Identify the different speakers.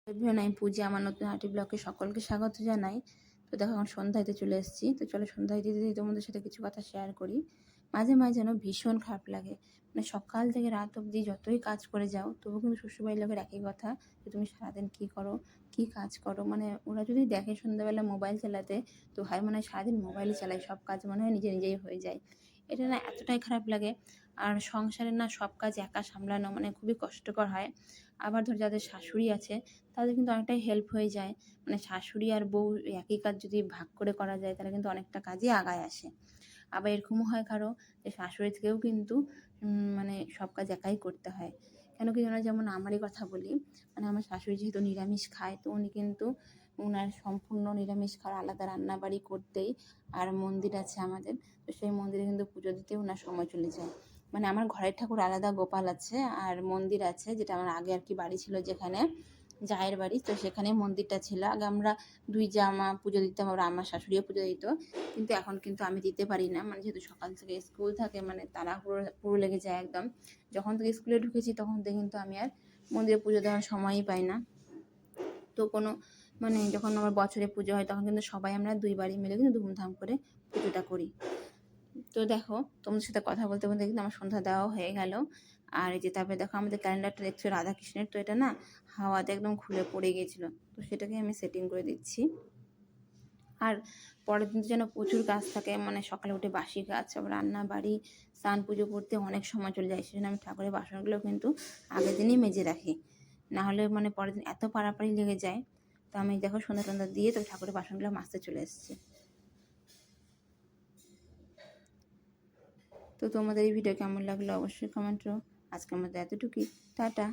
Speaker 1: Everyone, আমি পূজা। আমার নতুন আর্টি ব্লগে সকলকে স্বাগত জানাই। তো দেখো এখন সন্ধ্যাতে চলে এসেছি। তো চলো সন্ধ্যায় দিতে দিতে তোমাদের সাথে কিছু কথা শেয়ার করি। মাঝে মাঝে যেন ভীষণ খারাপ লাগে, মানে সকাল থেকে রাত অবধি যতই কাজ করে যাও তবু কিন্তু শ্বশুরবাড়ির লোকের একই কথা যে তুমি সারাদিন কী করো, কী কাজ করো। মানে ওরা যদি দেখে সন্ধ্যাবেলা মোবাইল চালাতে, তো হয় মনে হয় সারাদিন মোবাইলই চালাই, সব কাজ মনে হয় নিজে নিজেই হয়ে যায়। এটা না এতটাই খারাপ লাগে। আর সংসারের না সব কাজ একা সামলানো মানে খুবই কষ্টকর হয়। আবার ধর যাদের শাশুড়ি আছে তাদের কিন্তু অনেকটাই হেল্প হয়ে যায়। মানে শাশুড়ি আর বউ একই কাজ যদি ভাগ করে করা যায় তাহলে কিন্তু অনেকটা কাজই আগায় আসে। আবার এরকমও হয় কারো যে শাশুড়ি থেকেও কিন্তু মানে সব কাজ একাই করতে হয়। কেন কি জানো, যেমন আমারই কথা বলি, মানে আমার শাশুড়ি যেহেতু নিরামিষ খায়, তো উনি কিন্তু উনার সম্পূর্ণ নিরামিষ খাওয়ার আলাদা রান্নাবাড়ি করতেই, আর মন্দির আছে আমাদের, তো সেই মন্দিরে কিন্তু পুজো দিতে ওনার সময় চলে যায়। মানে আমার ঘরের ঠাকুর আলাদা, গোপাল আছে, আর মন্দির আছে, যেটা আমার আগে আর কি বাড়ি ছিল যেখানে, জায়ের বাড়ি, তো সেখানে মন্দিরটা ছিল। আগে আমরা দুই জামা পুজো দিতাম, আবার আমার শাশুড়িও পুজো দিত। কিন্তু এখন কিন্তু আমি দিতে পারি না, মানে যেহেতু সকাল থেকে স্কুল থাকে, মানে তাড়াহুড়ো লেগে যায় একদম। যখন থেকে স্কুলে ঢুকেছি তখন থেকে কিন্তু আমি আর মন্দিরে পুজো দেওয়ার সময়ই পাই না। তো কোনো মানে যখন আমার বছরে পুজো হয় তখন কিন্তু সবাই আমরা দুই বাড়ি মিলে কিন্তু ধুমধাম করে পুজোটা করি। তো দেখো তোমাদের সাথে কথা বলতে বলতে কিন্তু আমার সন্ধ্যা দেওয়া হয়ে গেল। আর এই যে তারপরে দেখো আমাদের ক্যালেন্ডারটা দেখছো রাধাকৃষ্ণের, তো এটা না হাওয়াতে একদম খুলে পড়ে গিয়েছিলো, তো সেটাকে আমি সেটিং করে দিচ্ছি। আর পরের দিন যেন প্রচুর কাজ থাকে, মানে সকালে উঠে বাসি কাজ, আবার রান্না বাড়ি, স্নান পুজো করতে অনেক সময় চলে যায়। সেজন্য আমি ঠাকুরের বাসনগুলো কিন্তু আগের দিনই মেজে রাখি, নাহলে মানে পরের দিন এত পাড়াপাড়ি লেগে যায়। তো আমি দেখো সন্ধ্যা টন্ধা দিয়ে তো ঠাকুরের বাসনগুলো মাজতে চলে এসেছি। তো তোমাদের এই ভিডিও কেমন লাগলো অবশ্যই কমেন্ট করো। আজকে আমাদের এতটুকুই, টাটা।